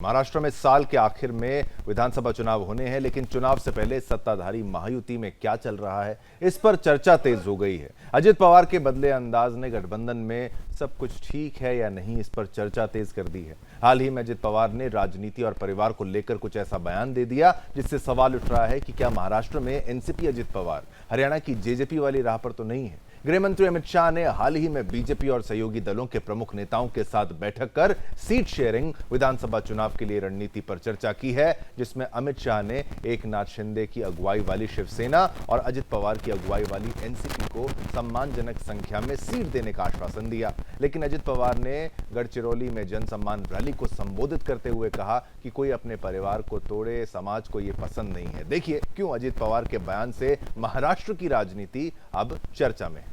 महाराष्ट्र में साल के आखिर में विधानसभा चुनाव होने हैं, लेकिन चुनाव से पहले सत्ताधारी महायुति में क्या चल रहा है, इस पर चर्चा तेज हो गई है। अजित पवार के बदले अंदाज ने गठबंधन में सब कुछ ठीक है या नहीं, इस पर चर्चा तेज कर दी है। हाल ही में अजित पवार ने राजनीति और परिवार को लेकर कुछ ऐसा बयान दे दिया जिससे सवाल उठ रहा है कि क्या महाराष्ट्र में एनसीपी अजित पवार हरियाणा की जेजेपी वाली राह पर तो नहीं है। गृह मंत्री अमित शाह ने हाल ही में बीजेपी और सहयोगी दलों के प्रमुख नेताओं के साथ बैठक कर सीट शेयरिंग विधानसभा चुनाव के लिए रणनीति पर चर्चा की है, जिसमें अमित शाह ने एकनाथ शिंदे की अगुवाई वाली शिवसेना और अजित पवार की अगुवाई वाली एनसीपी को सम्मानजनक संख्या में सीट देने का आश्वासन दिया। लेकिन अजित पवार ने गढ़चिरौली में जनसम्मान रैली को संबोधित करते हुए कहा कि कोई अपने परिवार को तोड़े, समाज को यह पसंद नहीं है। देखिए क्यों अजित पवार के बयान से महाराष्ट्र की राजनीति अब चर्चा में है।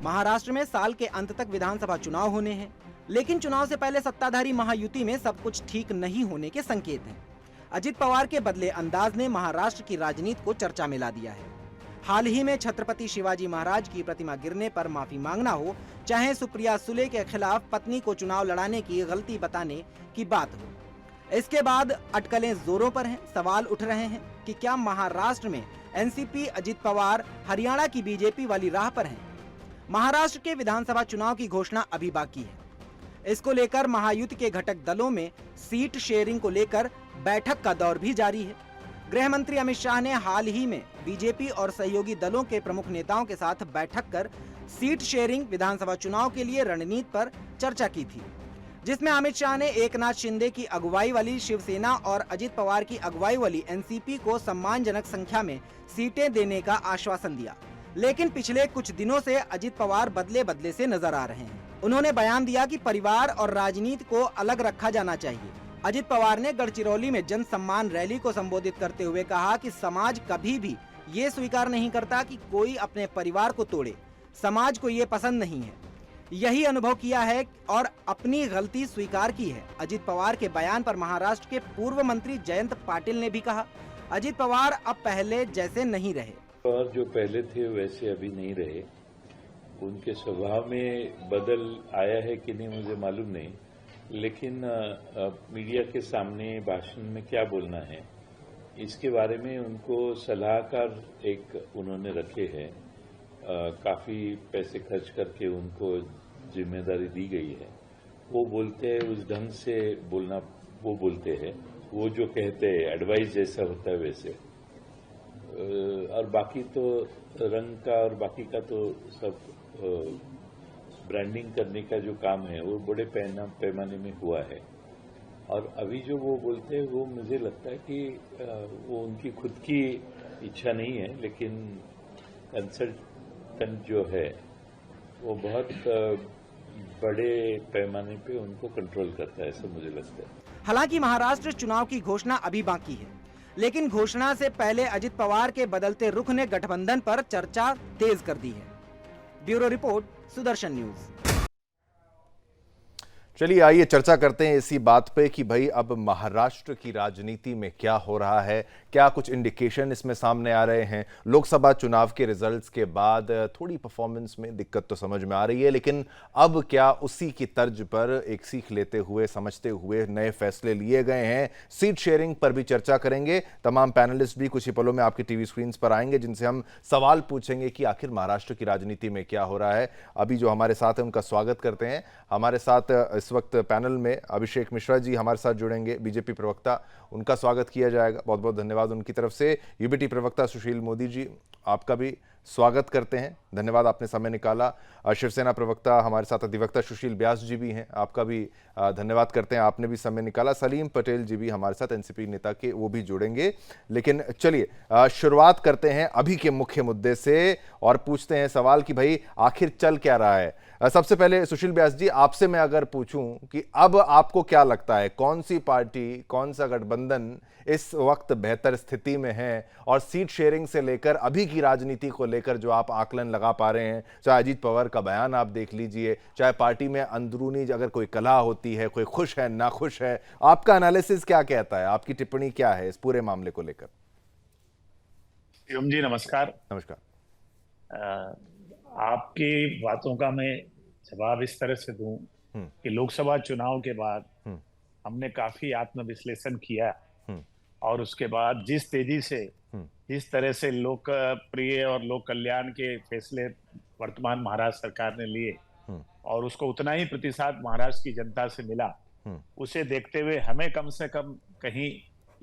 महाराष्ट्र में साल के अंत तक विधानसभा चुनाव होने हैं, लेकिन चुनाव से पहले सत्ताधारी महायुति में सब कुछ ठीक नहीं होने के संकेत हैं। अजित पवार के बदले अंदाज ने महाराष्ट्र की राजनीति को चर्चा में ला दिया है। हाल ही में छत्रपति शिवाजी महाराज की प्रतिमा गिरने पर माफी मांगना हो, चाहे सुप्रिया सुले के खिलाफ पत्नी को चुनाव लड़ाने की गलती बताने की बात हो, इसके बाद अटकलें जोरों पर हैं। सवाल उठ रहे हैं कि क्या महाराष्ट्र में एनसीपी अजित पवार हरियाणा की बीजेपी वाली राह पर हैं। महाराष्ट्र के विधानसभा चुनाव की घोषणा अभी बाकी है। इसको लेकर महायुति के घटक दलों में सीट शेयरिंग को लेकर बैठक का दौर भी जारी है। गृह मंत्री अमित शाह ने हाल ही में बीजेपी और सहयोगी दलों के प्रमुख नेताओं के साथ बैठक कर सीट शेयरिंग विधानसभा चुनाव के लिए रणनीति पर चर्चा की थी, जिसमें अमित शाह ने एकनाथ शिंदे की अगुवाई वाली शिवसेना और अजित पवार की अगुवाई वाली एनसीपी को सम्मानजनक संख्या में सीटें देने का आश्वासन दिया। लेकिन पिछले कुछ दिनों से अजित पवार बदले बदले से नजर आ रहे हैं। उन्होंने बयान दिया कि परिवार और राजनीति को अलग रखा जाना चाहिए। अजित पवार ने गढ़चिरौली में जन सम्मान रैली को संबोधित करते हुए कहा कि समाज कभी भी ये स्वीकार नहीं करता कि कोई अपने परिवार को तोड़े, समाज को ये पसंद नहीं है। यही अनुभव किया है और अपनी गलती स्वीकार की है। अजित पवार के बयान पर महाराष्ट्र के पूर्व मंत्री जयंत पाटिल ने भी कहा, अजित पवार अब पहले जैसे नहीं रहे। और जो पहले थे वैसे अभी नहीं रहे। उनके स्वभाव में बदल आया है कि नहीं मुझे मालूम नहीं, लेकिन मीडिया के सामने भाषण में क्या बोलना है इसके बारे में उनको सलाहकार एक उन्होंने रखे हैं। काफी पैसे खर्च करके उनको जिम्मेदारी दी गई है। वो बोलते हैं उस ढंग से बोलना, वो बोलते हैं वो जो कहते हैं एडवाइस जैसा होता है वैसे। और बाकी तो रंग का और बाकी का तो सब ब्रांडिंग करने का जो काम है वो बड़े पैमाने में हुआ है। और अभी जो वो बोलते हैं वो मुझे लगता है कि वो उनकी खुद की इच्छा नहीं है, लेकिन कंसल्टेंट जो है वो बहुत बड़े पैमाने पे उनको कंट्रोल करता है, ऐसा मुझे लगता है। हालांकि महाराष्ट्र चुनाव की घोषणा अभी बाकी है, लेकिन घोषणा से पहले अजित पवार के बदलते रुख ने गठबंधन पर चर्चा तेज कर दी है। Bureau report, Sudarshan news. चलिए आइए चर्चा करते हैं इसी बात पे कि भाई अब महाराष्ट्र की राजनीति में क्या हो रहा है, क्या कुछ इंडिकेशन इसमें सामने आ रहे हैं। लोकसभा चुनाव के रिजल्ट्स के बाद थोड़ी परफॉर्मेंस में दिक्कत तो समझ में आ रही है, लेकिन अब क्या उसी की तर्ज पर एक सीख लेते हुए, समझते हुए नए फैसले लिए गए हैं। सीट शेयरिंग पर भी चर्चा करेंगे। तमाम पैनलिस्ट भी कुछ ही पलों में आपकी टीवी स्क्रीन पर आएंगे, जिनसे हम सवाल पूछेंगे कि आखिर महाराष्ट्र की राजनीति में क्या हो रहा है। अभी जो हमारे साथ है उनका स्वागत करते हैं। हमारे साथ इस वक्त पैनल में अभिषेक मिश्रा जी हमारे साथ जुड़ेंगे, बीजेपी प्रवक्ता, उनका स्वागत किया जाएगा। बहुत बहुत धन्यवाद उनकी तरफ से। यूबीटी प्रवक्ता सुशील मोदी जी, आपका भी स्वागत करते हैं, धन्यवाद आपने समय निकाला। शिवसेना प्रवक्ता हमारे साथ अधिवक्ता सुशील व्यास जी भी हैं, आपका भी धन्यवाद करते हैं, आपने भी समय निकाला। सलीम पटेल जी भी हमारे साथ एनसीपी नेता के, वो भी जुड़ेंगे। लेकिन चलिए शुरुआत करते हैं अभी के मुख्य मुद्दे से और पूछते हैं सवाल कि भाई आखिर चल क्या रहा है। सबसे पहले सुशील व्यास जी, आपसे मैं अगर पूछूं कि अब आपको क्या लगता है, कौन सी पार्टी, कौन सा गठबंधन इस वक्त बेहतर स्थिति में है, और सीट शेयरिंग से लेकर अभी की राजनीति को लेकर जो आप आकलन लगा पा रहे हैं, चाहे अजीत पवार का बयान आप देख लीजिए, चाहे पार्टी में अंदरूनी अगर कोई कलह होती है, कोई खुश है ना खुश है, आपका एनालिसिस क्या कहता है, आपकी टिप्पणी क्या है इस पूरे मामले को लेकर? शिवम जी नमस्कार। नमस्कार। आपकी बातों का मैं जवाब इस तरह से दूं कि लोकसभा चुनाव के बाद हमने काफी आत्मविश्लेषण किया हम्म, और उसके बाद जिस तेजी से, हम्म, जिस तरह से लोकप्रिय और लोक कल्याण के फैसले वर्तमान महाराष्ट्र सरकार ने लिए हम्म, और उसको उतना ही प्रतिशत महाराष्ट्र की जनता से मिला, हम्म, उसे देखते हुए हमें कम से कम कहीं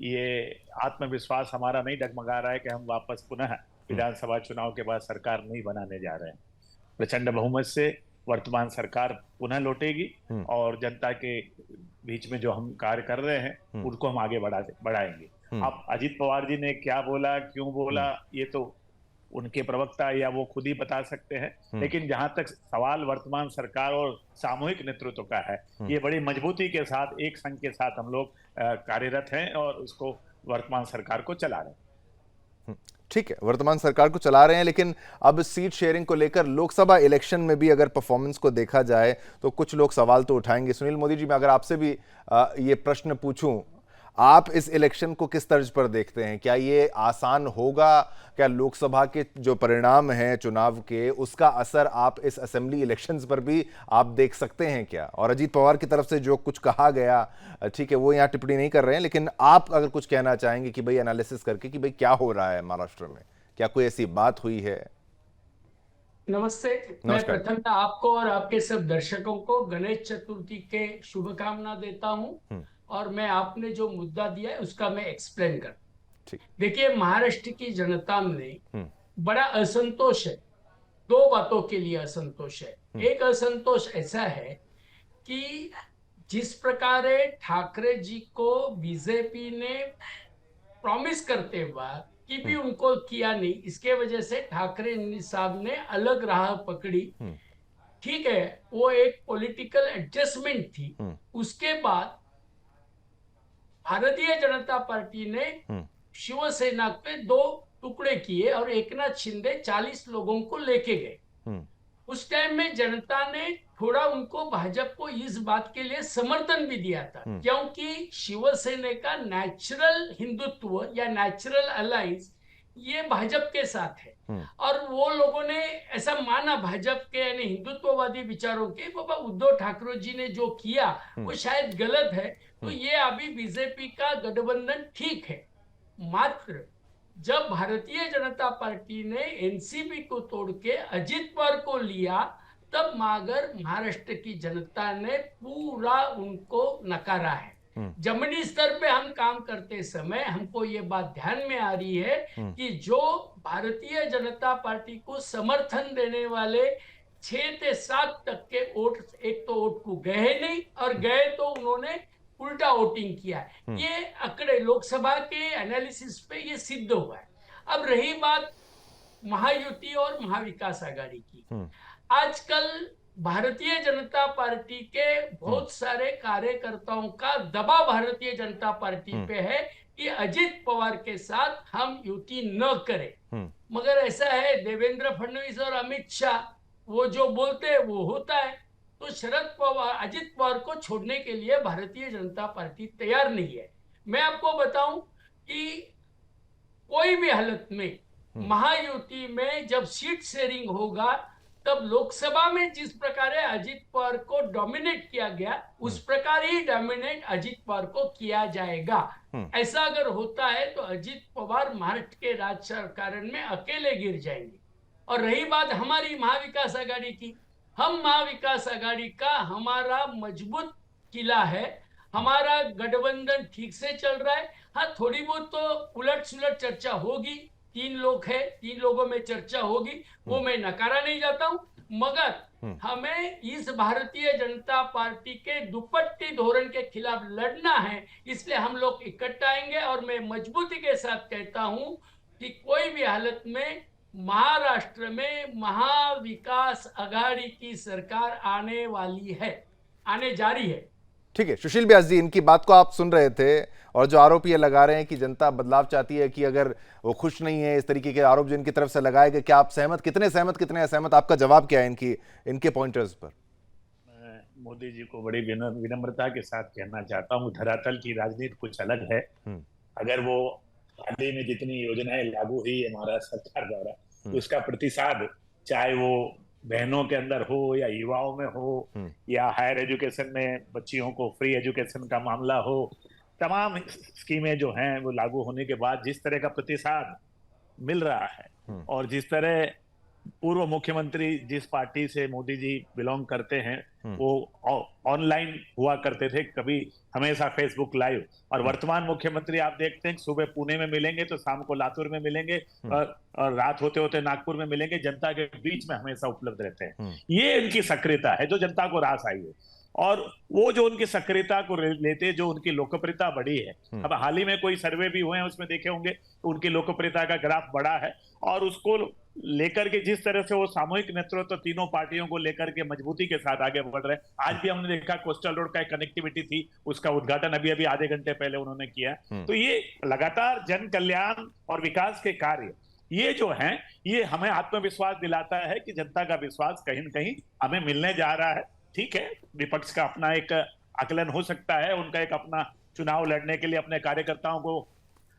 ये आत्मविश्वास हमारा नहीं डगमगा रहा है कि हम वापस पुनः विधानसभा चुनाव के बाद सरकार नहीं बनाने जा रहे हैं। प्रचंड बहुमत से वर्तमान सरकार पुनः लौटेगी हम्म, और जनता के बीच में जो हम कार्य कर रहे हैं उनको हम आगे बढ़ाएंगे। अब अजित पवार जी ने क्या बोला, क्यों बोला, ये तो उनके प्रवक्ता या वो खुद ही बता सकते हैं। लेकिन जहां तक सवाल वर्तमान सरकार और सामूहिक नेतृत्व का है, ये बड़ी मजबूती के साथ, एक संघ के साथ हम लोग कार्यरत हैं और उसको वर्तमान सरकार को चला रहे हैं। ठीक है, वर्तमान सरकार को चला रहे हैं, लेकिन अब सीट शेयरिंग को लेकर लोकसभा इलेक्शन में भी अगर परफॉर्मेंस को देखा जाए तो कुछ लोग सवाल तो उठाएंगे। सुनील मोदी जी, मैं अगर आपसे भी ये प्रश्न पूछूं, आप इस इलेक्शन को किस तर्ज पर देखते हैं? क्या ये आसान होगा? क्या लोकसभा के जो परिणाम हैं चुनाव के, उसका असर आप इस असेंबली इलेक्शंस पर भी आप देख सकते हैं क्या? और अजीत पवार की तरफ से जो कुछ कहा गया, ठीक है, वो यहाँ टिप्पणी नहीं कर रहे हैं, लेकिन आप अगर कुछ कहना चाहेंगे कि भाई एनालिसिस करके कि भाई क्या हो रहा है महाराष्ट्र में, क्या कोई ऐसी बात हुई है? नमस्ते। मैं नमस्कार। प्रथमतः आपको और आपके सब दर्शकों को गणेश चतुर्थी के शुभकामना देता हूं और मैं आपने जो मुद्दा दिया है उसका मैं एक्सप्लेन कर। ठीक। देखिए, महाराष्ट्र की जनता में बड़ा असंतोष है। दो बातों के लिए असंतोष है। एक असंतोष ऐसा है कि जिस प्रकार ठाकरे जी को बीजेपी ने प्रॉमिस करते हुआ कि भी उनको किया नहीं, इसके वजह से ठाकरे साहब ने अलग राह पकड़ी। ठीक है, वो एक पॉलिटिकल एडजस्टमेंट थी। उसके बाद भारतीय जनता पार्टी ने शिवसेना पे दो टुकड़े किए और एकनाथ शिंदे 40 लोगों को लेके गए। उस टाइम में जनता ने थोड़ा उनको, भाजपा को इस बात के लिए समर्थन भी दिया था, क्योंकि शिवसेना का नेचुरल हिंदुत्व या नेचुरल अलायंस ये भाजपा के साथ है। और वो लोगों ने ऐसा माना, भाजपा के यानी हिंदुत्ववादी विचारों के, बाबा उद्धव ठाकरे जी ने जो किया वो शायद गलत है, तो ये अभी बीजेपी का गठबंधन ठीक है। मात्र जब भारतीय जनता पार्टी ने एनसीपी को तोड़ के अजित पवार को लिया, तब मगर महाराष्ट्र की जनता ने पूरा उनको नकारा है। जमीनी स्तर पे हम काम करते समय हमको ये बात ध्यान में आ रही है कि जो भारतीय जनता पार्टी को समर्थन देने वाले 6 से 7 तक के वोट, एक तो वोट को गए नहीं और गए तो उन्होंने उल्टा वोटिंग किया है। ये आंकड़े लोकसभा के एनालिसिस पे ये सिद्ध हुआ है। अब रही बात महायुति और महाविकास आघाड़ी की, आजकल भारतीय जनता पार्टी के बहुत सारे कार्यकर्ताओं का दबाव भारतीय जनता पार्टी पे है कि अजित पवार के साथ हम युति न करें। मगर ऐसा है, देवेंद्र फडणवीस और अमित शाह वो जो बोलते हैं वो होता है। तो शरद पवार, अजित पवार को छोड़ने के लिए भारतीय जनता पार्टी तैयार नहीं है। मैं आपको बताऊं कि कोई भी हालत में महायुति में जब सीट शेयरिंग होगा, तब लोकसभा में जिस प्रकार अजित पवार को डोमिनेट किया गया, उस प्रकार ही डोमिनेट अजित पवार को किया जाएगा। ऐसा अगर होता है तो अजित पवार महाराष्ट्र के राजकारण में अकेले गिर जाएंगे। और रही बात हमारी महाविकास आघाड़ी की, हम महाविकास आघाड़ी का हमारा मजबूत किला है, हमारा गठबंधन ठीक से चल रहा है। हाँ, थोड़ी बहुत तो उलट सुलट चर्चा होगी, 3 लोग हैं, 3 लोगों में चर्चा होगी, वो मैं नकारा नहीं जाता हूं। मगर हमें इस भारतीय जनता पार्टी के दुपट्टी धोरण के खिलाफ लड़ना है, इसलिए हम लोग इकट्ठा आएंगे। और मैं मजबूती के साथ कहता हूं कि कोई भी हालत में महाराष्ट्र में महाविकास आघाड़ी की सरकार आने वाली है, आने जा रही है। ठीक है, सुशील व्यास जी, इनकी बात को आप सुन रहे थे और जो आरोप ये लगा रहे हैं कि जनता बदलाव चाहती है, कि अगर वो खुश नहीं है, इस तरीके के आरोप जो इनकी तरफ से लगाए गए, क्या आप सहमत, कितने सहमत, कितने असहमत, आपका जवाब क्या है इनके पॉइंटर्स पर? मैं मोदी जी को बड़ी विनम्रता के साथ कहना चाहता हूँ, धरातल की राजनीति कुछ अलग है। अगर वो हाल ही में जितनी योजनाएं लागू हुई है महाराष्ट्र सरकार द्वारा, तो उसका प्रतिशत, चाहे वो बहनों के अंदर हो या युवाओं में हो या हायर एजुकेशन में बच्चियों को फ्री एजुकेशन का मामला हो, तमाम स्कीमें जो हैं वो लागू होने के बाद जिस तरह का प्रतिसाद मिल रहा है और जिस तरह पूर्व मुख्यमंत्री जिस पार्टी से मोदी जी बिलोंग करते हैं वो ऑनलाइन हुआ करते थे, कभी हमेशा फेसबुक लाइव, और वर्तमान मुख्यमंत्री आप देखते हैं सुबह पुणे में मिलेंगे तो शाम को लातूर में मिलेंगे और रात होते होते नागपुर में मिलेंगे, जनता के बीच में हमेशा उपलब्ध रहते हैं। ये इनकी सक्रियता है जो जनता को रास आई है, और वो जो उनकी सक्रियता को लेते जो उनकी लोकप्रियता बढ़ी है। अब हाल ही में कोई सर्वे भी हुए हैं उसमें देखे होंगे तो उनकी लोकप्रियता का ग्राफ बढ़ा है, और उसको लेकर के जिस तरह से वो सामूहिक नेतृत्व तीनों पार्टियों को लेकर के मजबूती के साथ आगे बढ़ रहे हैं। आज भी हमने देखा कोस्टल रोड का एक कनेक्टिविटी थी, उसका उद्घाटन अभी आधे घंटे पहले उन्होंने किया। तो ये लगातार जन कल्याण और विकास के कार्य ये जो हैं ये हमें आत्मविश्वास दिलाता है कि जनता का विश्वास कहीं न कहीं हमें मिलने जा रहा है। ठीक है, विपक्ष का अपना एक आकलन हो सकता है, उनका एक अपना चुनाव लड़ने के लिए अपने कार्यकर्ताओं को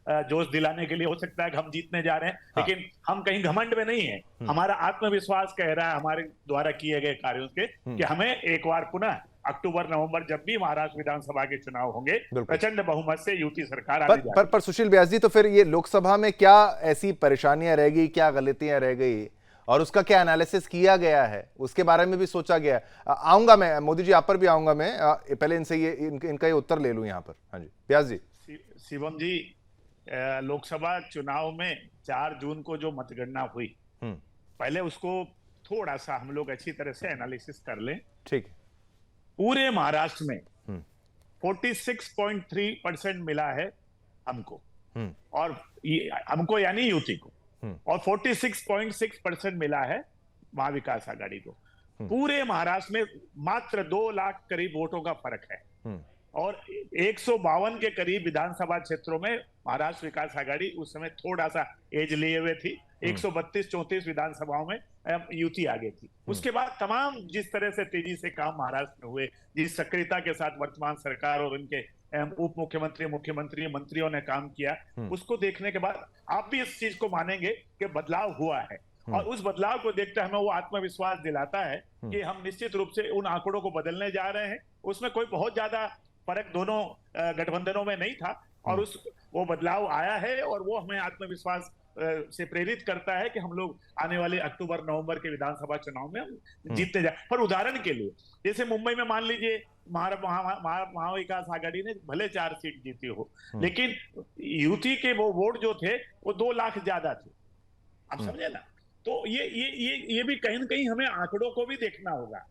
जोश दिलाने के लिए हो सकता है कि हम जीतने जा रहे हैं, लेकिन हम कहीं घमंड में नहीं है। हमारा आत्मविश्वास कह रहा है हमारे द्वारा किए गए कार्यों के कि हमें एक बार पुनः अक्टूबर नवंबर जब भी महाराष्ट्र विधानसभा के चुनाव होंगे प्रचंड बहुमत से युति सरकार आने जा रही है। पर सुशील व्यास जी, तो फिर ये लोकसभा में क्या ऐसी परेशानियां रह गई, क्या गलतियां रह गई और उसका क्या एनालिसिस किया गया है, उसके बारे में भी सोचा गया? आऊंगा मैं मोदी जी, आप पर भी आऊंगा मैं, पहले इनसे ये इनका ये उत्तर ले लूं यहाँ पर। हाँ जी व्यास जी। शिवम जी, लोकसभा चुनाव में 4 जून को जो मतगणना हुई, पहले उसको थोड़ा सा हम लोग अच्छी तरह से एनालिसिस कर लें। ठीक है। पूरे महाराष्ट्र में 46.3% मिला है हमको, और हमको यानी युति को, और 46.6% मिला है महाविकास आघाड़ी को। पूरे महाराष्ट्र में मात्र 2 लाख करीब वोटों का फर्क है, और 152 के करीब विधानसभा क्षेत्रों में महाराष्ट्र विकास आघाड़ी उस समय थोड़ा सा एज लिए हुए थी। 132-34 विधानसभाओं में युति आगे थी। उसके बाद तमाम जिस तरह से तेजी से काम महाराष्ट्र में हुए, जिस सक्रियता के साथ वर्तमान सरकार और उनके उप मुख्यमंत्री, मुख्यमंत्री, मंत्रियों ने काम किया, उसको देखने के बाद आप भी इस चीज को मानेंगे कि बदलाव हुआ है, और उस बदलाव को देखते हमें वो आत्मविश्वास दिलाता है कि हम निश्चित रूप से उन आंकड़ों को बदलने जा रहे हैं। उसमें कोई बहुत ज्यादा फर्क दोनों गठबंधनों में नहीं था, और वो बदलाव आया है, और वो हमें आत्मविश्वास से प्रेरित करता है कि हम लोग आने वाले अक्टूबर नवंबर के विधानसभा चुनाव में जीतते जाए। पर उदाहरण के लिए जैसे मुंबई में मान लीजिए महाविकास आघाड़ी ने भले 4 सीट जीती हो, लेकिन युति के वो वोट जो थे वो 2 लाख ज्यादा थे। आप समझे ना? तो ये भी कहीं न कहीं हमें आंकड़ों को भी देखना होगा,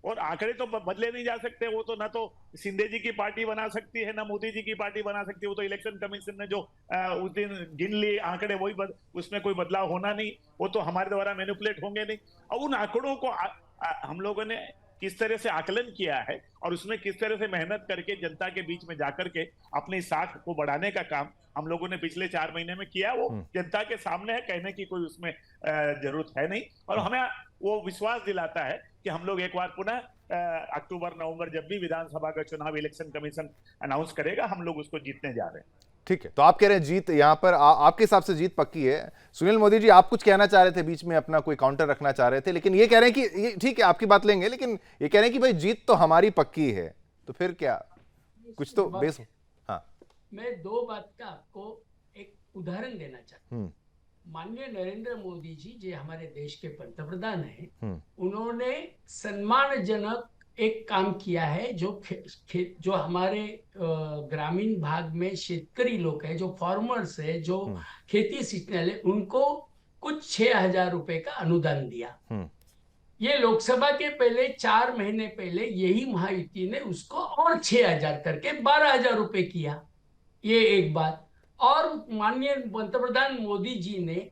और आंकड़े तो बदले नहीं जा सकते। वो तो ना तो शिंदे जी की पार्टी बना सकती है, ना मोदी जी की पार्टी बना सकती है। वो तो इलेक्शन कमीशन ने जो उस दिन गिन लिए आंकड़े, वही उसमें कोई बदलाव होना नहीं, वो तो हमारे द्वारा मैनिपुलेट होंगे नहीं। और उन आंकड़ों को हम लोगों ने किस तरह से आकलन किया है, और उसमें किस तरह से मेहनत करके जनता के बीच में जाकर के अपनी साख को बढ़ाने का काम हम लोगों ने पिछले 4 महीने में किया, वो जनता के सामने है, कहने की कोई उसमें जरूरत है नहीं। और हमें वो विश्वास दिलाता है कि हम लोग एक बार पुनः अक्टूबर नवंबर जब भी विधानसभा का चुनाव इलेक्शन कमीशन अनाउंस करेगा, हम लोग उसको जीतने जा रहे हैं। ठीक है, तो आप कह रहे हैं जीत यहाँ पर आपके हिसाब से जीत पक्की है। सुनील मोदी जी, आप कुछ कहना चाह रहे थे, बीच में अपना कोई काउंटर रखना चाह रहे थे, लेकिन ये कह रहे हैं कि ये ठीक है, आपकी बात लेंगे, लेकिन ये कह रहे हैं कि भाई जीत तो हमारी पक्की है, तो फिर क्या कुछ तो बेस। हाँ, मैं 2 बात का आपको एक उदाहरण देना चाहता हूँ। माननीय नरेंद्र मोदी जी जो हमारे देश के पंतप्रधान हैं, उन्होंने सम्मानजनक एक काम किया है, जो हमारे ग्रामीण भाग में शेतकरी लोग हैं, जो फार्मर्स है, जो खेती सीखने वाले, उनको कुछ 6,000 रुपए का अनुदान दिया। ये लोकसभा के पहले 4 महीने पहले यही महायुति ने उसको और 6,000 करके 12,000 रुपए किया। ये एक बात। और माननीय पंतप्रधान मोदी जी ने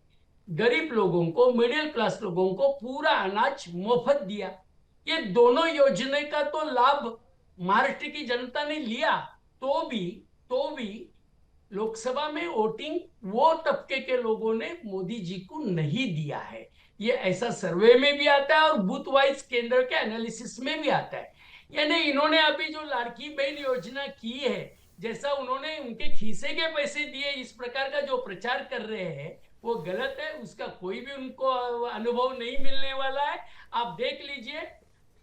गरीब लोगों को, मिडिल क्लास लोगों को पूरा अनाज मुफ्त दिया। ये दोनों योजना का तो लाभ महाराष्ट्र की जनता ने लिया, तो भी लोकसभा में वोटिंग वो तबके के लोगों ने मोदी जी को नहीं दिया है। ये ऐसा सर्वे में भी आता है और बूथ वाइज केंद्र के एनालिसिस में भी आता है। यानी इन्होंने अभी जो लाड़की बहन योजना की है, जैसा उन्होंने उनके खीसे के पैसे दिए, इस प्रकार का जो प्रचार कर रहे हैं, वो गलत है, उसका कोई भी उनको अनुभव नहीं मिलने वाला है। आप देख लीजिए,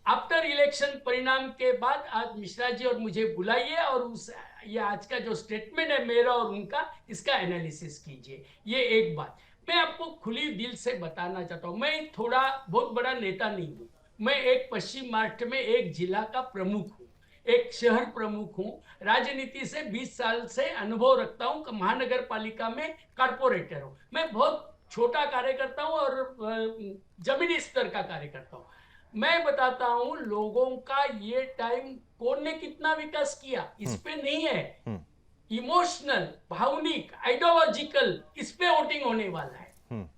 आफ्टर इलेक्शन परिणाम के बाद आज मिश्रा जी और मुझे बुलाइए और उस ये आज का जो स्टेटमेंट है मेरा और उनका, इसका एनालिसिस कीजिए। ये एक बात मैं आपको खुली दिल से बताना चाहता हूं, मैं थोड़ा बहुत बड़ा नेता नहीं हूं, मैं एक पश्चिम महाराष्ट्र में एक जिला का प्रमुख हूं, एक शहर प्रमुख हूं, राजनीति से 20 साल से अनुभव रखता हूं, महानगर पालिका में कारपोरेटर हूं, मैं बहुत छोटा कार्य करता हूं और जमीनी स्तर का कार्य करता हूं। मैं बताता हूं लोगों का ये टाइम कौन ने कितना विकास किया इस पे नहीं है, इमोशनल, भावनिक, आइडियोलॉजिकल, इस पे वोटिंग होने वाला है।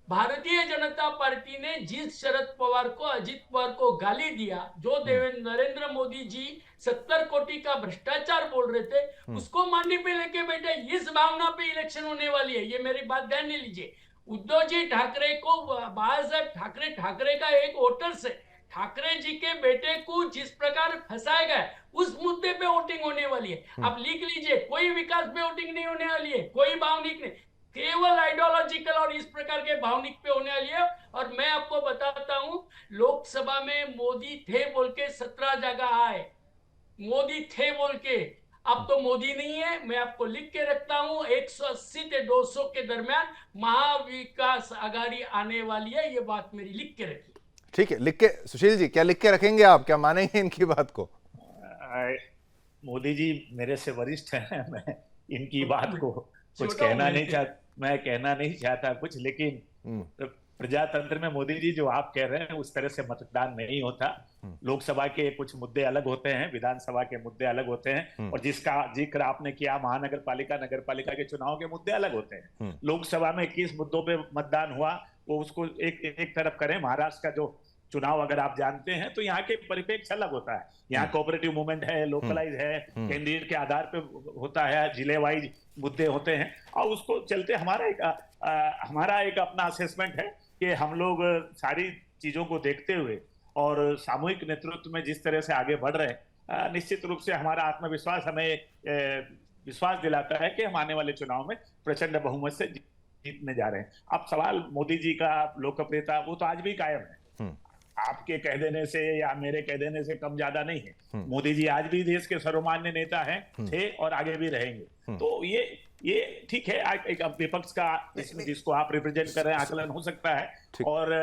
भारतीय जनता पार्टी ने जिस शरद पवार को, अजित पवार को गाली दिया, जो नरेंद्र मोदी जी 70 कोटी का भ्रष्टाचार बोल रहे थे, उसको मांडी पे लेके बैठे, इस भावना पे इलेक्शन होने वाली है। ये मेरी बात ध्यान में लीजिए। उद्धव जी ठाकरे को, बाळासाहेब ठाकरे का एक वोटर्स है, ठाकरे जी के बेटे को जिस प्रकार फंसाया गया, उस मुद्दे पे वोटिंग होने वाली है। आप लिख लीजिए, कोई विकास पे वोटिंग नहीं होने वाली है, कोई भावनिक नहीं, केवल आइडियोलॉजिकल और इस प्रकार के भावनिक पे होने वाली है। और मैं आपको बताता हूं, लोकसभा में मोदी थे बोल के 17 जगह आए, मोदी थे बोल के, अब तो मोदी नहीं है। मैं आपको लिख के रखता हूं, 180 से 200 के दरमियान महाविकास आघाड़ी आने वाली है, ये बात मेरी लिख के रखी। ठीक है, लिख के, सुशील जी क्या लिख के रखेंगे आप, क्या मानेंगे इनकी बात को? मोदी जी मेरे से वरिष्ठ हैं, मैं इनकी बात को कुछ कहना नहीं चाहता कुछ, लेकिन प्रजातंत्र में मोदी जी जो आप कह रहे हैं उस तरह से मतदान नहीं होता। लोकसभा के कुछ मुद्दे अलग होते हैं, विधानसभा के मुद्दे अलग होते हैं, और जिसका जिक्र आपने किया महानगर पालिका, नगर पालिका के चुनाव के मुद्दे अलग होते हैं। लोकसभा में किस मुद्दों पे मतदान हुआ वो उसको एक तरफ करें। महाराष्ट्र का जो चुनाव अगर आप जानते हैं तो यहाँ के परिप्रेक्ष्य अलग होता है। यहाँ कोऑपरेटिव मूवमेंट है, लोकलाइज है, कैंडिडेट के आधार पे होता है, जिले वाइज मुद्दे होते हैं, और उसको चलते हमारा एक अपना असेसमेंट है कि हम लोग सारी चीजों को देखते हुए और सामूहिक नेतृत्व में जिस तरह से आगे बढ़ रहे हैं, निश्चित रूप से हमारा आत्मविश्वास हमें विश्वास दिलाता है कि हम आने वाले चुनाव में प्रचंड बहुमत से जीतने जा रहे हैं। अब सवाल मोदी जी का लोकप्रियता, वो तो आज भी कायम है, आपके कह देने से या मेरे कह देने से कम ज्यादा नहीं है। मोदी जी आज भी देश के सर्वमान्य नेता हैं, थे और आगे भी रहेंगे। तो ये ठीक है, एक विपक्ष का इसमें जिसको आप रिप्रेजेंट कर रहे हैं आकलन हो सकता है। और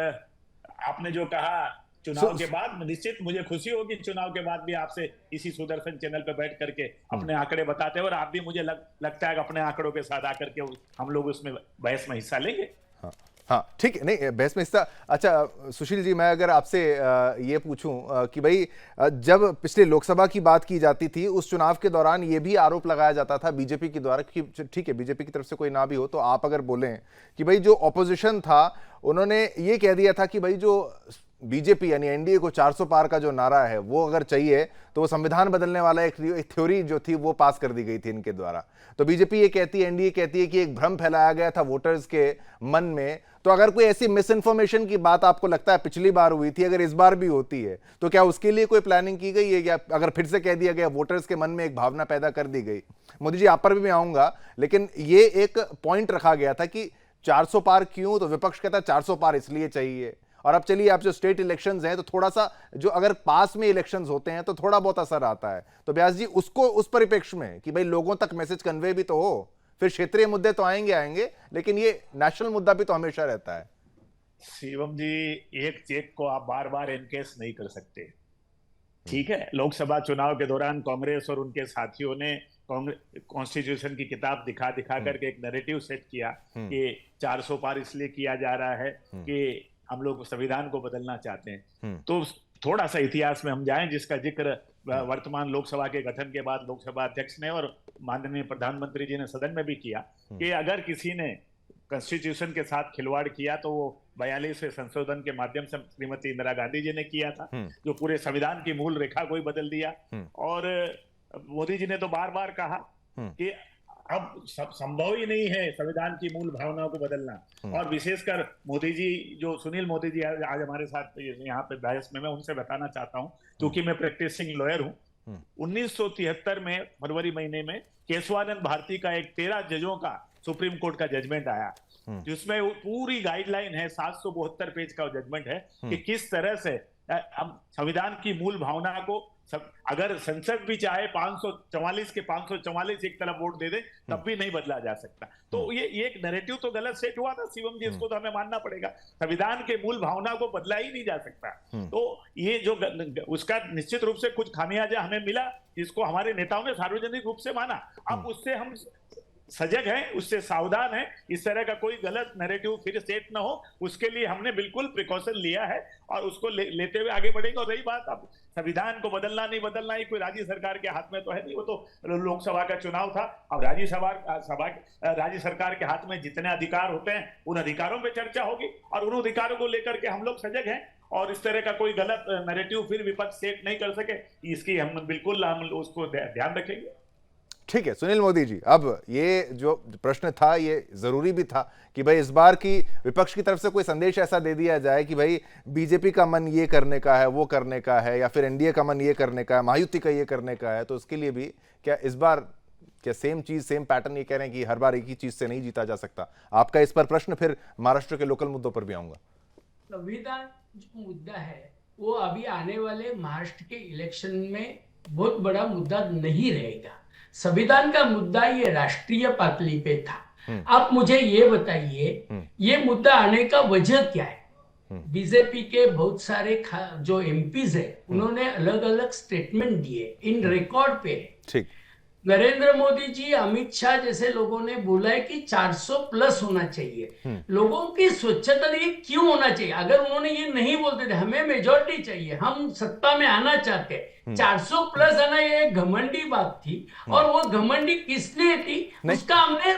आपने जो कहा चुनाव के बाद, निश्चित मुझे खुशी होगी चुनाव के बाद भी आपसे इसी सुदर्शन चैनल पर बैठ करके अपने आंकड़े बताते हैं, और आप भी मुझे लगता है कि अपने आंकड़ों के साथ आकर के हम लोग उसमें बहस में हिस्सा लेंगे। हाँ ठीक है, नहीं बहस में हिस्सा। अच्छा सुशील जी, मैं अगर आपसे ये पूछूं कि भाई जब पिछले लोकसभा की बात की जाती थी, उस चुनाव के दौरान ये भी आरोप लगाया जाता था बीजेपी के द्वारा कि ठीक है बीजेपी की तरफ से कोई ना भी हो तो आप अगर बोलें कि भाई जो ऑपोजिशन था उन्होंने ये कह दिया था कि भाई जो बीजेपी यानी एनडीए को 400 पार का जो नारा है वो अगर चाहिए तो वो संविधान बदलने वाला एक थ्योरी जो थी वो पास कर दी गई थी इनके द्वारा। तो बीजेपी ये कहती है, एनडीए कहती है कि एक भ्रम फैलाया गया था वोटर्स के मन में। तो अगर कोई ऐसी मिस इन्फॉर्मेशन की बात आपको लगता है पिछली बार हुई थी, अगर इस बार भी होती है, तो क्या उसके लिए कोई प्लानिंग की गई है, या अगर फिर से कह दिया गया वोटर्स के मन में एक भावना पैदा कर दी गई? मोदी जी आप पर भी मैं आऊंगा, लेकिन ये एक पॉइंट रखा गया था कि 400 पार क्यों, तो विपक्ष कहता है 400 पार इसलिए चाहिए। और अब चलिए आप जो स्टेट इलेक्शंस हैं तो थोड़ा सा जो अगर पास में इलेक्शंस होते हैं तो थोड़ा बहुत असर आता है। तो व्यास जी उसको उस परिप्रेक्ष्य में कि भाई लोगों तक मैसेज कन्वे भी तो हो, फिर क्षेत्रीय मुद्दे तो आएंगे लेकिन ये नेशनल मुद्दा भी तो हमेशा रहता है। शिवम जी, एक चेक को आप बार बार एनकेस नहीं कर सकते, ठीक है। लोकसभा चुनाव के दौरान कांग्रेस और उनके साथियों ने कॉन्स्टिट्यूशन की किताब दिखा करके एक नैरेटिव सेट किया कि 400 पार इसलिए किया जा रहा है कि हम लोग संविधान को बदलना चाहते हैं। तो थोड़ा सा इतिहास में हम जाएं, जिसका जिक्र वर्तमान लोकसभा के गठन के बाद लोकसभा अध्यक्ष ने और माननीय प्रधानमंत्री जी ने सदन में भी किया कि अगर किसी ने कॉन्स्टिट्यूशन के साथ खिलवाड़ किया तो वो 42वें संशोधन के माध्यम से श्रीमती इंदिरा गांधी जी ने किया था, जो पूरे संविधान की मूल रेखा को ही बदल दिया। और मोदी जी ने तो बार बार कहा कि अब संभव ही नहीं है संविधान की मूल भावनाओं को बदलना। और विशेषकर मोदी जी, जो सुनील मोदी जी आज हमारे साथ यहाँ पे बहस में, मैं उनसे बताना चाहता हूँ, क्योंकि मैं प्रैक्टिसिंग लॉयर हूँ, 1973 में फरवरी महीने में केशवानंद भारती का एक 13 जजों का सुप्रीम कोर्ट का जजमेंट आया, जिसमें पूरी गाइडलाइन है, 772 पेज का जजमेंट है कि किस तरह से हम संविधान की मूल भावना को, अगर संसद भी चाहे 544 के 544 एक तरफ वोट दे दे तब भी नहीं बदला जा सकता। तो ये एक नैरेटिव तो गलत सेट हुआ था शिवम जी, इसको तो हमें मानना पड़ेगा। संविधान के मूल भावना को बदला ही नहीं जा सकता। तो ये जो उसका निश्चित रूप से कुछ खामियाजा हमें मिला, जिसको हमारे नेताओं ने सार्वजनिक रूप से माना। अब उससे हम सजग हैं, उससे सावधान हैं, इस तरह का कोई गलत नैरेटिव फिर सेट ना हो, उसके लिए हमने बिल्कुल प्रिकॉशन लिया है और उसको लेते हुए आगे बढ़ेंगे। और रही बात, अब संविधान को बदलना नहीं बदलना, ये कोई राज्य सरकार के हाथ में तो है नहीं, वो तो लोकसभा का चुनाव था। अब राज्य सरकार के हाथ में जितने अधिकार होते हैं उन अधिकारों पे चर्चा होगी और उन अधिकारों को लेकर के हम लोग सजग हैं और इस तरह का कोई गलत नैरेटिव फिर विपक्ष सेट नहीं कर सके, इसकी हम बिल्कुल उसको ध्यान रखेंगे। ठीक है सुनील मोदी जी, अब ये जो प्रश्न था ये जरूरी भी था कि भाई इस बार की विपक्ष की तरफ से कोई संदेश ऐसा दे दिया जाए कि भाई बीजेपी का मन ये करने का है, वो करने का है, या फिर एनडीए का मन ये करने का है, महायुति का ये करने का है। तो उसके लिए भी क्या इस बार क्या सेम चीज, सेम पैटर्न ये कह रहे हैं कि हर बार एक ही चीज से नहीं जीता जा सकता? आपका इस पर प्रश्न, फिर महाराष्ट्र के लोकल मुद्दों पर भी आऊंगा। संविधान जो मुद्दा है वो अभी आने वाले महाराष्ट्र के इलेक्शन में बहुत बड़ा मुद्दा नहीं रहेगा। संविधान का मुद्दा ये राष्ट्रीय पातली पे था। आप मुझे ये बताइए, ये मुद्दा आने का वजह क्या है? बीजेपी के बहुत सारे जो एमपीज है उन्होंने अलग अलग स्टेटमेंट दिए, इन रिकॉर्ड पे। ठीक, नरेंद्र मोदी जी, अमित शाह जैसे लोगों ने बोला है कि 400 प्लस होना चाहिए। लोगों की स्वच्छता ये क्यों होना चाहिए? अगर उन्होंने ये नहीं बोलते थे हमें मेजॉरिटी चाहिए, हम सत्ता में आना चाहते, 400 प्लस आना ये घमंडी बात थी। और वो घमंडी किस लिए थी उसका हमने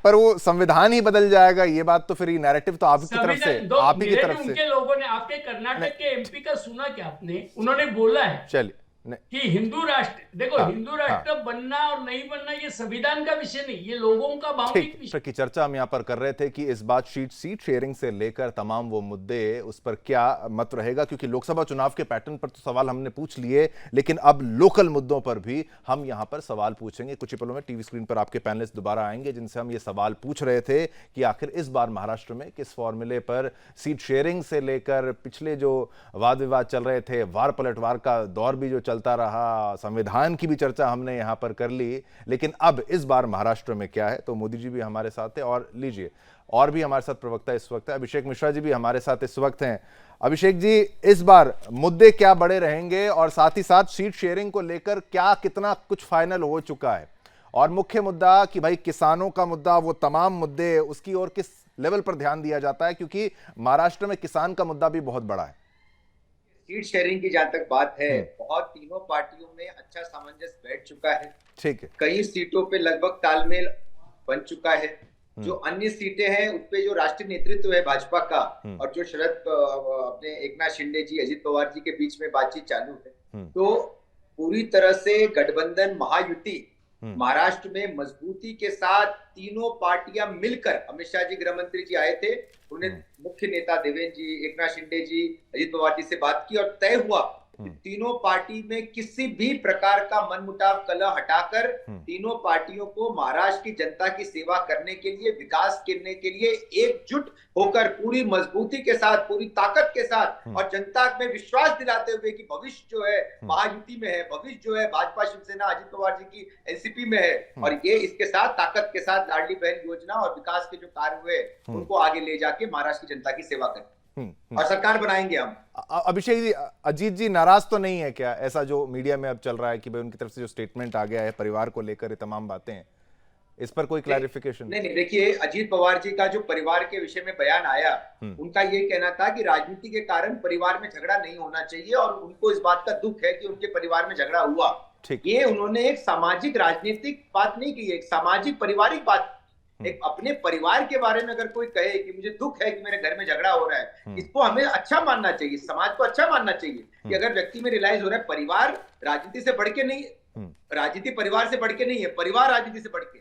पर वो संविधान ही बदल जाएगा, ये बात तो फिर ये नैरेटिव तो आपकी तरफ से, आप ही की तरफ से। उनके लोगों ने, आपके कर्नाटक के एमपी का सुना क्या आपने? उन्होंने बोला है चलिए कि हिंदू राष्ट्र, देखो हिंदू राष्ट्र बनना और नहीं बनना ये संविधान का विषय नहीं, ये लोगों का भावनिक विषय की चर्चा हम यहाँ पर कर रहे थे कि इस बात सीट शेयरिंग से लेकर तमाम वो मुद्दे, उस पर क्या मत रहेगा, क्योंकि लोकसभा चुनाव के पैटर्न पर तो सवाल हमने पूछ लिए, लेकिन अब लोकल मुद्दों पर भी हम यहाँ पर सवाल पूछेंगे। कुछ ही पलों में टीवी स्क्रीन पर आपके पैनलिस्ट दोबारा आएंगे जिनसे हम ये सवाल पूछ रहे थे कि आखिर इस बार महाराष्ट्र में किस फॉर्मूले पर सीट शेयरिंग से लेकर पिछले जो वाद विवाद चल रहे थे, वार पलटवार का दौर भी जो चलता रहा, संविधान की भी चर्चा हमने यहां पर कर ली, लेकिन अब इस बार महाराष्ट्र में क्या है। तो मोदी जी भी हमारे साथ है और लीजिए और भी हमारे साथ प्रवक्ता इस वक्त है, अभिषेक मिश्रा जी भी हमारे साथ इस वक्त हैं। अभिषेक जी, इस बार मुद्दे क्या बड़े रहेंगे और साथ ही साथ सीट शेयरिंग को लेकर क्या कितना कुछ फाइनल हो चुका है, और मुख्य मुद्दा कि भाई किसानों का मुद्दा, वो तमाम मुद्दे, उसकी ओर किस लेवल पर ध्यान दिया जाता है, क्योंकि महाराष्ट्र में किसान का मुद्दा भी बहुत बड़ा है। सीट शेयरिंग की जहां तक बात है, बहुत तीनों पार्टियों में अच्छा सामंजस्य बैठ चुका है। ठीक है, कई सीटों पे लगभग तालमेल बन चुका है। जो अन्य सीटें हैं उस पे जो राष्ट्रीय नेतृत्व है भाजपा का और जो अपने एकनाथ शिंदे जी, अजित पवार जी के बीच में बातचीत चालू है, तो पूरी तरह से गठबंधन महायुति महाराष्ट्र में मजबूती के साथ तीनों पार्टियां मिलकर, अमित शाह जी गृह मंत्री जी आए थे, उन्हें मुख्य नेता देवेंद्र जी, एकनाथ शिंदे जी, अजित पवार जी से बात की और तय हुआ तीनों पार्टी में किसी भी प्रकार का मनमुटाव कलह हटाकर तीनों पार्टियों को महाराष्ट्र की जनता की सेवा करने के लिए, विकास करने के लिए एकजुट होकर पूरी मजबूती के साथ, पूरी ताकत के साथ और जनता में विश्वास दिलाते हुए कि भविष्य जो है महायुति में है, भविष्य जो है भाजपा शिवसेना अजित पवार जी की एनसीपी में है, और ये इसके साथ ताकत के साथ लाडली बहन योजना और विकास के जो कार्य हुए उनको आगे ले जाके महाराष्ट्र की जनता की सेवा करें और सरकार बनाएंगे हम। अभिषेक जी, अजीत जी नाराज तो नहीं है क्या, ऐसा जो मीडिया में अब चल रहा है कि भाई उनकी तरफ से जो स्टेटमेंट आ गया है परिवार को लेकर, ये तमाम बातें हैं, इस पर कोई क्लैरिफिकेशन? नहीं, देखिए अजीत पवार जी का जो परिवार के विषय में बयान आया, उनका ये कहना था कि राजनीति के कारण परिवार में झगड़ा नहीं होना चाहिए और उनको इस बात का दुख है कि उनके परिवार में झगड़ा हुआ। ये उन्होंने एक सामाजिक राजनीतिक बात नहीं की, एक सामाजिक पारिवारिक बात, एक अपने परिवार के बारे में अगर कोई कहे कि मुझे दुख है कि मेरे घर में झगड़ा हो रहा है, इसको हमें अच्छा मानना चाहिए, समाज को अच्छा मानना चाहिए कि अगर व्यक्ति में रियलाइज हो रहा है परिवार राजनीति से बढ़ के नहीं, राजनीति परिवार से बढ़ के नहीं है, परिवार राजनीति से बढ़ के,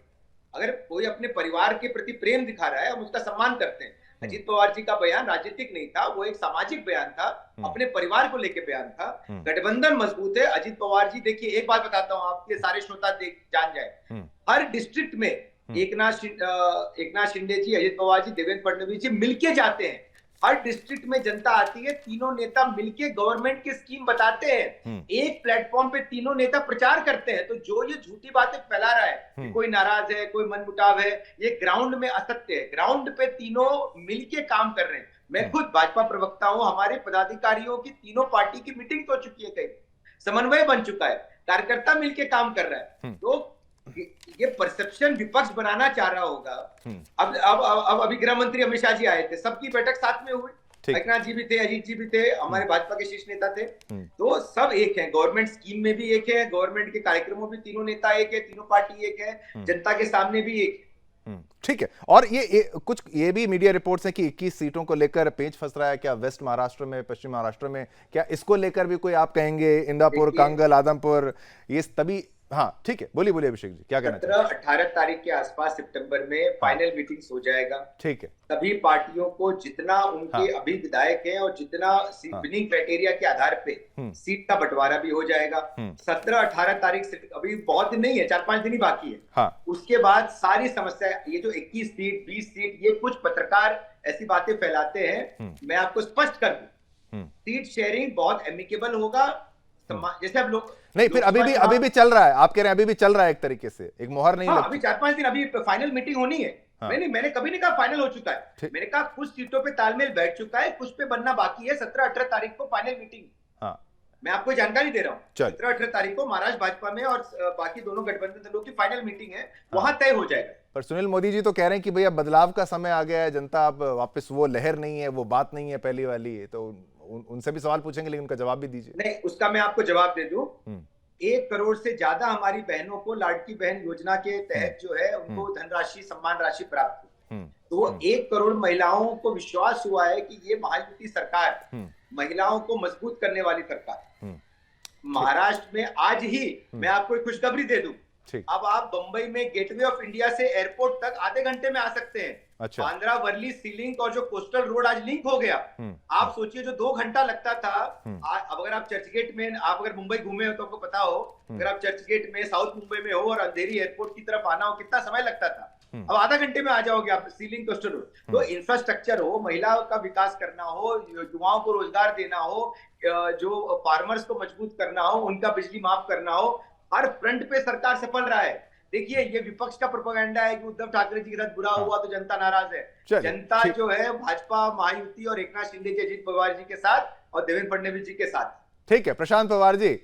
अगर कोई अपने परिवार के प्रति प्रेम दिखा रहा है हम उसका सम्मान करते हैं, अजीत पवार जी का बयान राजनीतिक नहीं था, वो एक सामाजिक बयान था, अपने परिवार को लेकर बयान था। गठबंधन मजबूत है। अजीत पवार जी, देखिए एक बात बताता हूं, आपके सारे श्रोता जान जाए, हर डिस्ट्रिक्ट में एक नाथ शिंदे जी, अजीत पवार जी, देवेंद्र फडणवीस जी मिलके जाते हैं। हर डिस्ट्रिक्ट में जनता आती है, तीनों नेता मिलके गवर्नमेंट की स्कीम बताते हैं, एक प्लेटफॉर्म पे तीनों नेता प्रचार करते हैं। तो जो ये झूठी बातें फैला रहा है कि कोई नाराज है, कोई मनमुटाव है, ये ग्राउंड में असत्य है। ग्राउंड पे तीनों मिलके काम कर रहे हैं। मैं खुद भाजपा प्रवक्ता हूं, हमारे पदाधिकारियों की तीनों पार्टी की मीटिंग हो चुकी है, कई समन्वय बन चुका है, कार्यकर्ता मिलके काम कर रहा है। तो ये परसेप्शन विपक्ष बनाना चाह रहा होगा। अब अभी गृह मंत्री अमित शाह जी आए थे, सबकी बैठक साथ में हुई, एकनाथ जी भी थे, अजीत जी भी थे, हमारे भाजपा के शीर्ष नेता थे। तो सब एक है, गवर्नमेंट स्कीम में भी एक है, गवर्नमेंट के कार्यक्रमों में तीनों नेता एक है, तीनों पार्टी एक है, जनता के सामने भी एक है। ठीक है। और कुछ ये भी मीडिया रिपोर्ट्स हैं कि 21 सीटों को लेकर पेंच फंस रहा है क्या वेस्ट महाराष्ट्र में, पश्चिम महाराष्ट्र में, क्या इसको लेकर भी कोई आप कहेंगे? इंदापुर, कांगल, आदमपुर, ये तभी। हाँ ठीक है, बोलिए अभिषेक जी, क्या कहना चाहिए? 17-18 तारीख के आसपास सितंबर में फाइनल मीटिंग्स हो जाएगा। ठीक है। सभी पार्टियों को जितना उनके अभी विधायक हैं और जितना विनिंग क्राइटेरिया के आधार पे सीट का बंटवारा भी हो जाएगा। 17-18 तारीख से अभी बहुत दिन नहीं है, 4-5 दिन ही बाकी है। उसके बाद सारी समस्या, ये जो 21 सीट 20 सीट, ये कुछ पत्रकार ऐसी बातें फैलाते हैं, मैं आपको स्पष्ट कर दूं, सीट शेयरिंग बहुत एमिकेबल होगा। जैसे अब लोग नहीं, फिर अभी भी चल रहा है, आप कह रहे हैं अभी भी चल रहा है, एक तरीके से एक मोहर नहीं अभी 4-5 दिन, अभी फाइनल मीटिंग होनी है। मैंने कभी नहीं कहा फाइनल हो चुका है, मैंने कहा कुछ सीटों पे तालमेल बैठ चुका है, कुछ पे बनना बाकी है। 17-18 तारीख को फाइनल मीटिंग। मैं आपको जानकारी दे रहा हूँ, 17-18 तारीख को महाराष्ट्र भाजपा में और बाकी दोनों गठबंधन दलों की फाइनल मीटिंग है, वहां तय हो जाएगा। पर सुनील मोदी जी तो कह रहे हैं कि भैया बदलाव का समय आ गया है, जनता अब वापस वो लहर नहीं है, वो बात नहीं है पहली वाली है। तो उनसे भी सवाल पूछेंगे, लेकिन उनका जवाब भी दीजिए। नहीं, उसका मैं आपको जवाब दे दूं। 1 करोड़ से ज्यादा हमारी बहनों को लाड़की बहन योजना के तहत जो है उनको धनराशि, सम्मान राशि प्राप्त हुई। तो 1 करोड़ महिलाओं को विश्वास हुआ है कि ये महायुति सरकार महिलाओं को मजबूत करने वाली सरकार। महाराष्ट्र में आज ही मैं आपको एक खुशखबरी दे दूं, अब आप बंबई में गेटवे ऑफ इंडिया से एयरपोर्ट तक आधे घंटे में आ सकते हैं। अच्छा। बांद्रा वर्ली सी लिंक और जो कोस्टल रोड आज लिंक हो गया। आप सोचिए, जो 2 घंटा लगता था, अब अगर आप चर्चगेट में, आप अगर मुंबई घूमे हो तो आपको पता हो, अगर आप चर्चगेट में, साउथ मुंबई में हो और अंधेरी एयरपोर्ट की तरफ आना हो, कितना समय लगता था। अब आधा घंटे में आ जाओगे आप, सी लिंक कोस्टल रोड। तो इंफ्रास्ट्रक्चर हो, महिलाओं का विकास करना हो, युवाओं को रोजगार देना हो, जो फार्मर्स को मजबूत करना हो, उनका बिजली माफ करना हो, हर फ्रंट पे सरकार सफल रहा है। देखिए, ये विपक्ष का प्रोपेगेंडा है कि उद्धव ठाकरे जी के साथ बुरा हुआ तो जनता नाराज है। जनता जो है भाजपा, महायुति और एकनाथ शिंदे जी, अजीत पवार जी के साथ और देवेंद्र फडणवीस जी के साथ। ठीक है, प्रशांत पवार जी,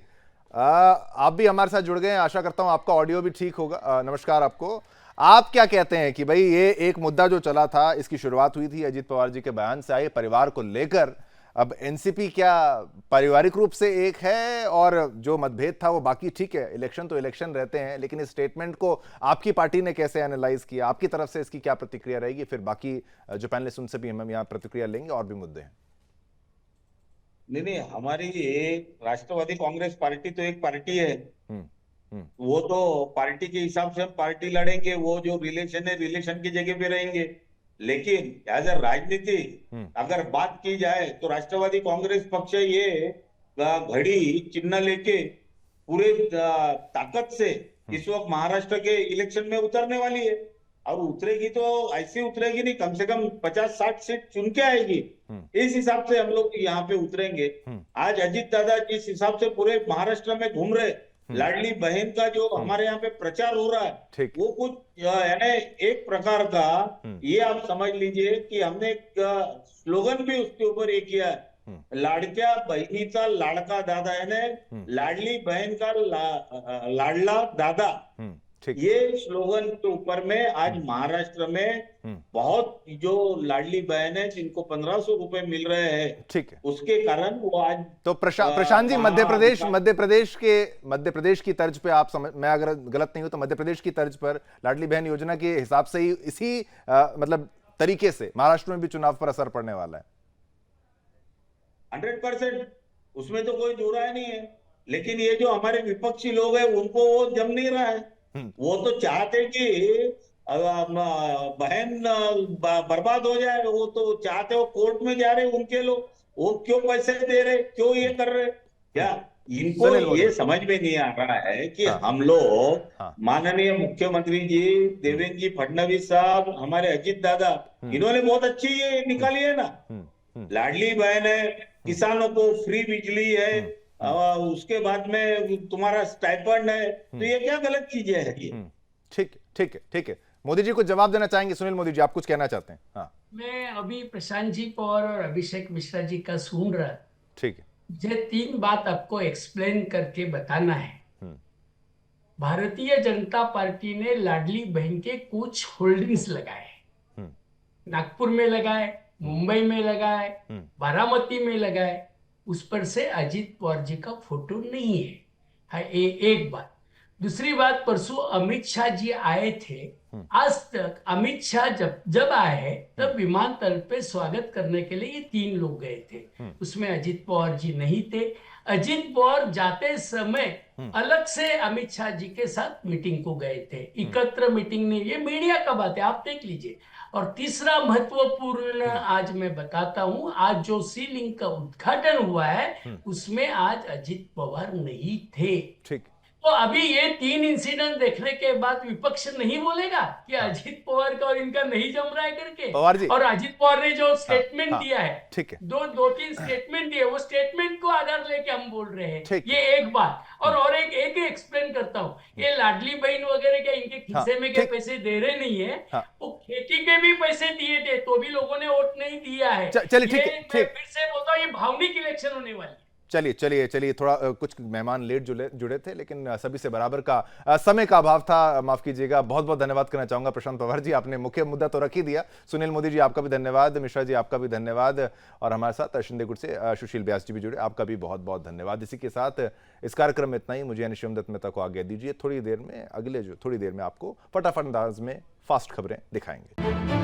आप भी हमारे साथ जुड़ गए हैं, आशा करता हूं आपका ऑडियो भी ठीक होगा। नमस्कार आपको। आप क्या कहते हैं कि भाई ये एक मुद्दा जो चला था, इसकी शुरुआत हुई थी अजीत पवार जी के बयान से, आए परिवार को लेकर, अब एनसीपी क्या पारिवारिक रूप से एक है और जो मतभेद था वो बाकी? ठीक है, इलेक्शन तो इलेक्शन रहते हैं, लेकिन इस स्टेटमेंट को आपकी पार्टी ने कैसे एनालाइज किया, आपकी तरफ से इसकी क्या प्रतिक्रिया रहेगी? फिर बाकी जो पैनलिस्ट उनसे भी हम यहाँ प्रतिक्रिया लेंगे, और भी मुद्दे हैं। नहीं, हमारी ये राष्ट्रवादी कांग्रेस पार्टी तो एक पार्टी है, वो तो पार्टी के हिसाब से हम पार्टी लड़ेंगे, वो जो रिलेशन है रिलेशन की जगह पे रहेंगे। लेकिन एज ए राजनीति अगर बात की जाए तो राष्ट्रवादी कांग्रेस पक्ष ये घड़ी चिन्ह लेके पूरे ताकत से इस वक्त महाराष्ट्र के इलेक्शन में उतरने वाली है। और उतरेगी तो ऐसी उतरेगी नहीं, कम से कम 50-60 सीट चुन के आएगी। इस हिसाब से हम लोग यहाँ पे उतरेंगे। आज अजीत दादा जिस हिसाब से पूरे महाराष्ट्र में घूम रहे, लाडली बहन का जो हमारे यहाँ पे प्रचार हो रहा है, वो कुछ यानी एक प्रकार का ये आप समझ लीजिए कि हमने एक स्लोगन भी उसके ऊपर ये किया है, लाडक्या बहिणीचा लाडका दादा, यानी लाडली बहन का लाडला दादा। ये स्लोगन के ऊपर में आज महाराष्ट्र में बहुत जो लाडली बहन है जिनको 1500 रुपए मिल रहे हैं, ठीक है, उसके कारण वो आज तो प्रशांत जी, मध्य प्रदेश की तर्ज पे आप मैं अगर गलत नहीं हूं तो मध्य प्रदेश की तर्ज पर लाडली बहन योजना के हिसाब से ही इसी मतलब तरीके से महाराष्ट्र में भी चुनाव पर असर पड़ने वाला है। 100% उसमें तो कोई दो राय नहीं है। लेकिन ये जो हमारे विपक्षी लोग हैं उनको वो जम नहीं रहा है। वो तो चाहते कि बहन बर्बाद हो जाए, वो तो चाहते हो कोर्ट में जा रहे उनके लोग, वो क्यों पैसे दे रहे, क्यों ये कर रहे? क्या इनको सुनील मोदी। ये समझ में नहीं आ रहा है कि हाँ। हम लोग हाँ। माननीय मुख्यमंत्री जी देवेंद्र जी फडणवीस साहब, हमारे अजीत दादा, इन्होंने बहुत अच्छी ये निकाली है ना, लाडली बहन है, किसानों को फ्री बिजली है, उसके बाद में तुम्हारा स्टाइपेंड है, तो ये क्या गलत चीजें है ये? ठीक ठीक है, ठीक है। मोदी जी को जवाब देना चाहेंगे? सुनील मोदी जी, आप कुछ कहना चाहते हैं? हाँ, मैं अभी प्रशांत जी पवार और अभिषेक मिश्रा जी का सुन रहा, ठीक है। मुझे 3 बात आपको एक्सप्लेन करके बताना है। भारतीय जनता पार्टी ने लाडली बहन के कुछ होल्डिंग्स लगाए, नागपुर में लगाए, मुंबई में लगाए, बारामती में लगाए, उस पर से अजीत पवार जी का फोटो नहीं है। एक बात। दूसरी बात, परसों अमित शाह जी आए थे, आज तक अमित शाह जब आए तब विमानतल पे स्वागत करने के लिए ये 3 लोग गए थे, उसमें अजीत पवार जी नहीं थे। अजीत पवार जाते समय अलग से अमित शाह जी के साथ मीटिंग को गए थे, एकत्र मीटिंग नहीं, ये मीडिया का बात है, आप देख लीजिए। और तीसरा महत्वपूर्ण आज मैं बताता हूं, आज जो सी लिंक का उद्घाटन हुआ है उसमें आज अजीत पवार नहीं थे। ठीक। तो अभी ये 3 इंसिडेंट देखने के बाद विपक्ष नहीं बोलेगा कि अजीत पवार का और इनका नहीं जम रहा है करके? पवार जी, और अजीत पवार ने जो स्टेटमेंट दिया है, ठीक है, दो 3 स्टेटमेंट दिए, वो स्टेटमेंट को आधार लेके हम बोल रहे हैं, ठीक। ये एक बात। और एक एक्सप्लेन करता हूँ, ये लाडली बहन वगैरह क्या इनके खिस्से में के पैसे दे रहे नहीं है, वो खेती के भी पैसे दिए थे तो भी लोगों ने वोट नहीं दिया है। चलिए, ठीक है, मैं फिर से बोलता हूँ, ये भावनिक इलेक्शन होने वाली है। चलिए, थोड़ा कुछ मेहमान लेट जुड़े थे, लेकिन सभी से बराबर का समय का अभाव था, माफ कीजिएगा। बहुत बहुत धन्यवाद करना चाहूंगा प्रशांत पवार जी, आपने मुख्य मुद्दा तो रख ही दिया। सुनील मोदी जी, आपका भी धन्यवाद। मिश्रा जी, आपका भी धन्यवाद। और हमारे साथ शिंदेगुट से सुशील व्यास जी भी जुड़े, आपका भी बहुत बहुत धन्यवाद। इसी के साथ इस कार्यक्रम में इतना ही। मुझे यानी शिवदत्त मेहता को आज्ञा दीजिए। थोड़ी देर में आपको फटाफट अंदाज में फास्ट खबरें दिखाएंगे।